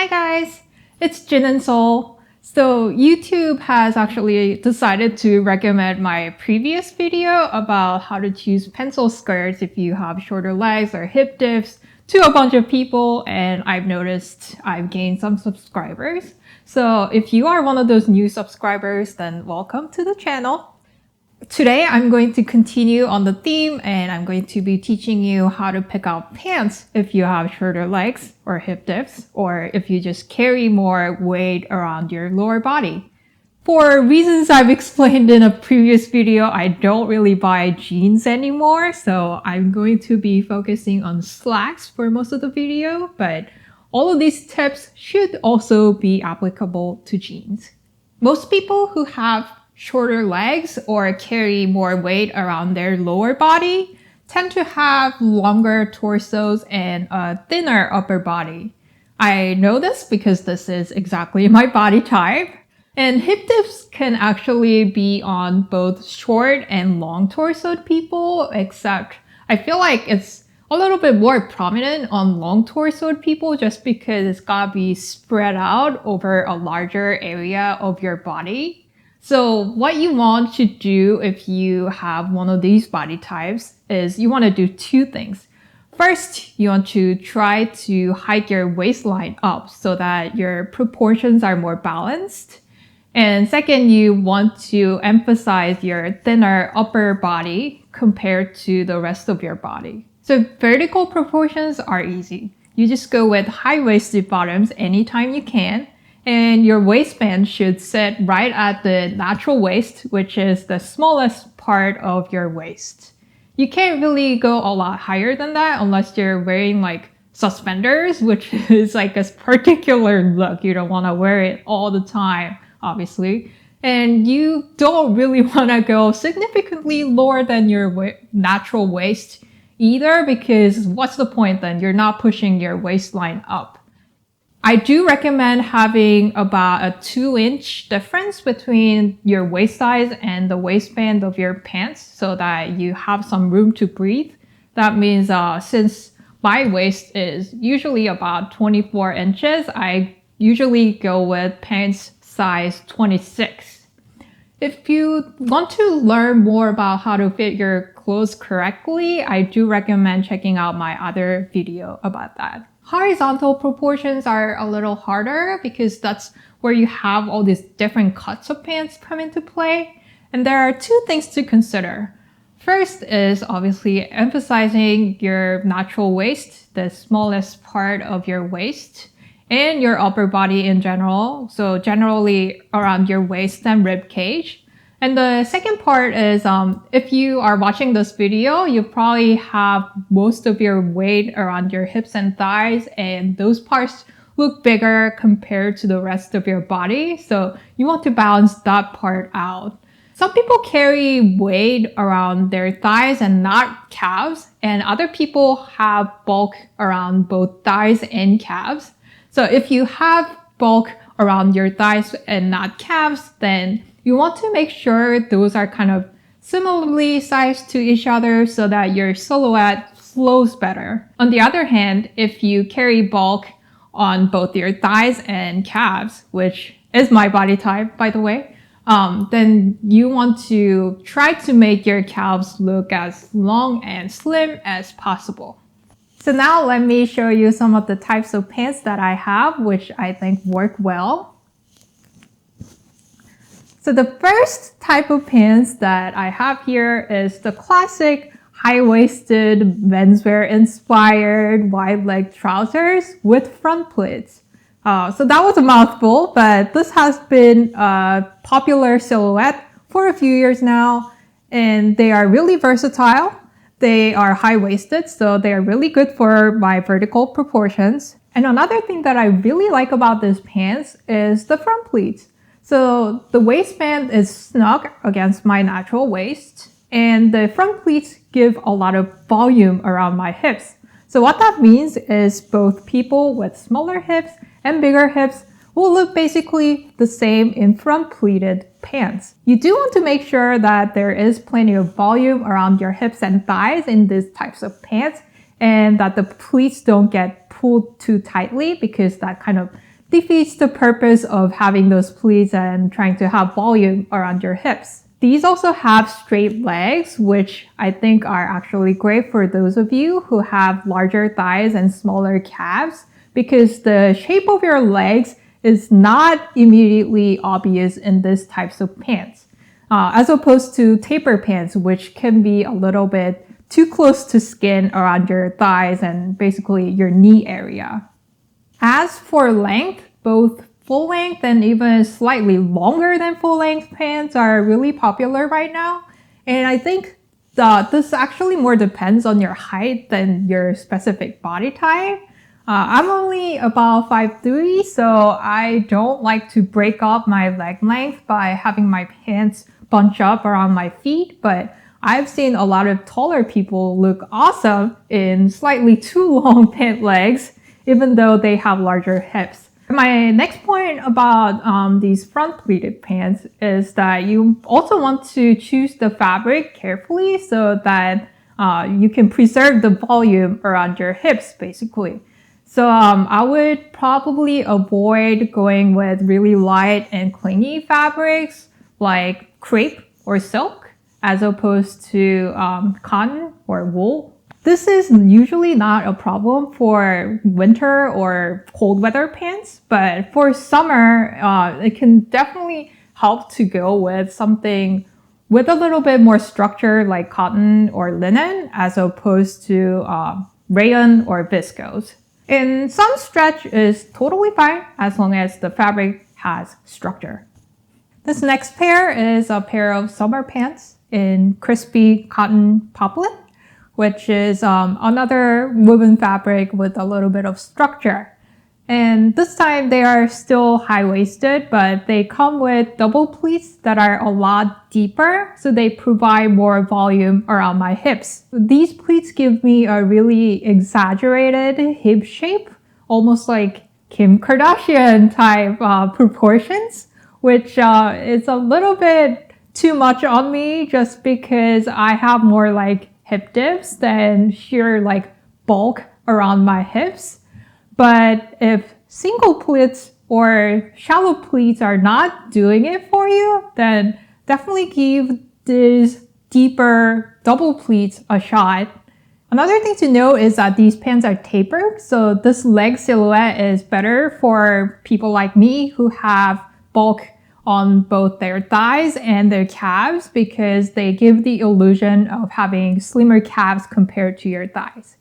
Hi guys, it's Jin and Sol. So YouTube has actually decided to recommend my previous video about how to choose pencil skirts if you have shorter legs or hip dips to a bunch of people, and I've noticed I've gained some subscribers. So if you are one of those new subscribers, then welcome to the channel. Today, I'm going to continue on the theme and I'm going to be teaching you how to pick out pants if you have shorter legs or hip dips, or if you just carry more weight around your lower body. For reasons I've explained in a previous video, I don't really buy jeans anymore, so I'm going to be focusing on slacks for most of the video, but all of these tips should also be applicable to jeans. Most people who have shorter legs or carry more weight around their lower body tend to have longer torsos and a thinner upper body. I know this because this is exactly my body type. And hip dips can actually be on both short and long torsoed people, except I feel like it's a little bit more prominent on long torsoed people just because it's gotta be spread out over a larger area of your body. So what you want to do if you have one of these body types is you want to do two things. First, you want to try to hike your waistline up so that your proportions are more balanced. And second, you want to emphasize your thinner upper body compared to the rest of your body. So vertical proportions are easy. You just go with high-waisted bottoms anytime you can. And your waistband should sit right at the natural waist, which is the smallest part of your waist. You can't really go a lot higher than that unless you're wearing like suspenders, which is like a particular look. You don't want to wear it all the time, obviously. And you don't really want to go significantly lower than your natural waist either, because what's the point then? You're not pushing your waistline up. I do recommend having about a 2-inch difference between your waist size and the waistband of your pants so that you have some room to breathe. That means since my waist is usually about 24 inches, I usually go with pants size 26. If you want to learn more about how to fit your clothes correctly, I do recommend checking out my other video about that. Horizontal proportions are a little harder because that's where you have all these different cuts of pants come into play. And there are two things to consider. First is obviously emphasizing your natural waist, the smallest part of your waist, and your upper body in general. So generally around your waist and rib cage. And the second part is if you are watching this video, you probably have most of your weight around your hips and thighs, and those parts look bigger compared to the rest of your body. So you want to balance that part out. Some people carry weight around their thighs and not calves, and other people have bulk around both thighs and calves. So if you have bulk around your thighs and not calves, then you want to make sure those are kind of similarly sized to each other so that your silhouette flows better. On the other hand, if you carry bulk on both your thighs and calves, which is my body type, by the way, then you want to try to make your calves look as long and slim as possible. So now let me show you some of the types of pants that I have, which I think work well. So the first type of pants that I have here is the classic high-waisted menswear inspired wide leg trousers with front pleats. So that was a mouthful, but this has been a popular silhouette for a few years now, and they are really versatile. They are high-waisted, so they are really good for my vertical proportions. And another thing that I really like about these pants is the front pleats. So the waistband is snug against my natural waist, and the front pleats give a lot of volume around my hips. So what that means is both people with smaller hips and bigger hips will look basically the same in front pleated pants. You do want to make sure that there is plenty of volume around your hips and thighs in these types of pants, and that the pleats don't get pulled too tightly because that kind of defeats the purpose of having those pleats and trying to have volume around your hips. These also have straight legs, which I think are actually great for those of you who have larger thighs and smaller calves, because the shape of your legs is not immediately obvious in these types of pants, as opposed to taper pants, which can be a little bit too close to skin around your thighs and basically your knee area. As for length, both full length and even slightly longer than full length pants are really popular right now. And I think this actually more depends on your height than your specific body type. I'm only about 5'3", so I don't like to break up my leg length by having my pants bunch up around my feet, but I've seen a lot of taller people look awesome in slightly too long pant legs, even though they have larger hips. My next point about these front pleated pants is that you also want to choose the fabric carefully so that you can preserve the volume around your hips, basically. So I would probably avoid going with really light and clingy fabrics like crepe or silk, as opposed to cotton or wool. This is usually not a problem for winter or cold weather pants, but for summer, it can definitely help to go with something with a little bit more structure like cotton or linen, as opposed to rayon or viscose. And some stretch is totally fine as long as the fabric has structure. This next pair is a pair of summer pants in crispy cotton poplin, which is another woven fabric with a little bit of structure. And this time they are still high-waisted, but they come with double pleats that are a lot deeper, so they provide more volume around my hips. These pleats give me a really exaggerated hip shape, almost like Kim Kardashian type proportions, which is a little bit too much on me just because I have more like hip dips than sheer like bulk around my hips. But if single pleats or shallow pleats are not doing it for you, then definitely give these deeper double pleats a shot. Another thing to note is that these pants are tapered, so this leg silhouette is better for people like me who have bulk on both their thighs and their calves, because they give the illusion of having slimmer calves compared to your thighs.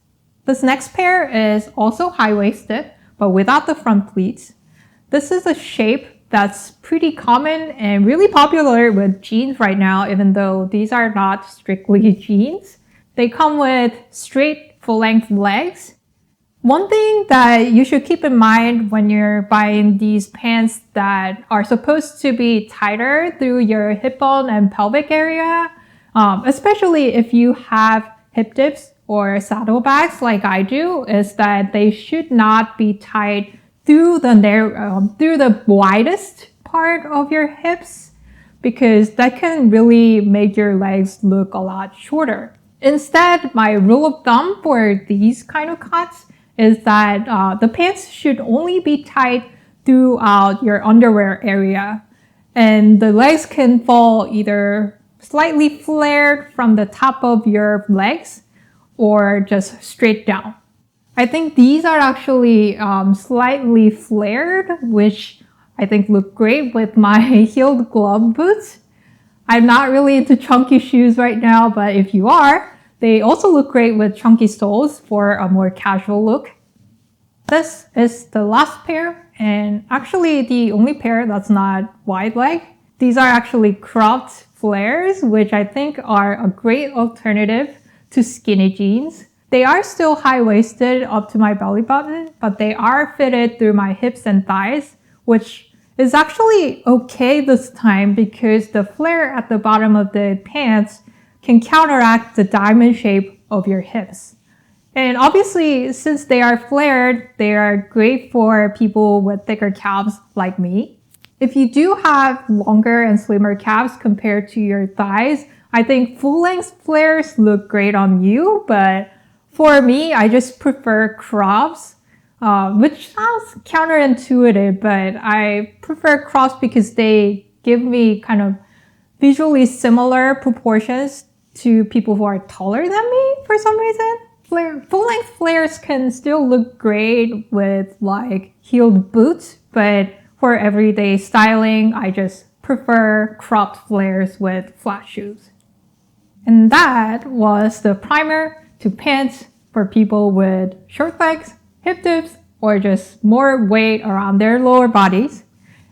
This next pair is also high-waisted, but without the front pleats. This is a shape that's pretty common and really popular with jeans right now, even though these are not strictly jeans. They come with straight full-length legs. One thing that you should keep in mind when you're buying these pants that are supposed to be tighter through your hip bone and pelvic area, especially if you have hip dips or saddlebags like I do, is that they should not be tight through the widest part of your hips, because that can really make your legs look a lot shorter. Instead, my rule of thumb for these kind of cuts is that the pants should only be tight throughout your underwear area, and the legs can fall either slightly flared from the top of your legs or just straight down. I think these are actually slightly flared, which I think look great with my heeled glove boots. I'm not really into chunky shoes right now, but if you are, they also look great with chunky soles for a more casual look. This is the last pair, and actually the only pair that's not wide leg. These are actually cropped flares, which I think are a great alternative to skinny jeans. They are still high-waisted up to my belly button, but they are fitted through my hips and thighs, which is actually okay this time because the flare at the bottom of the pants can counteract the diamond shape of your hips. And obviously, since they are flared, they are great for people with thicker calves like me. If you do have longer and slimmer calves compared to your thighs, I think full-length flares look great on you, but for me, I just prefer crops. which sounds counterintuitive, but I prefer crops because they give me kind of visually similar proportions to people who are taller than me for some reason. Full-length flares can still look great with like heeled boots, but for everyday styling, I just prefer cropped flares with flat shoes. And that was the primer to pants for people with short legs, hip dips, or just more weight around their lower bodies.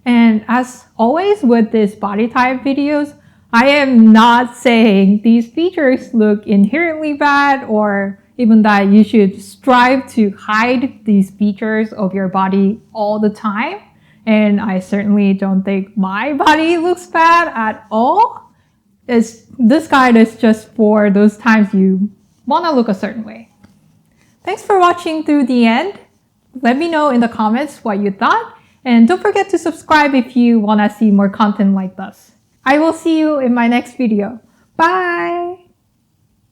And as always with these body type videos, I am not saying these features look inherently bad or even that you should strive to hide these features of your body all the time. And I certainly don't think my body looks bad at all. This guide is just for those times you want to look a certain way. Thanks for watching through the end. Let me know in the comments what you thought. And don't forget to subscribe if you want to see more content like this. I will see you in my next video. Bye!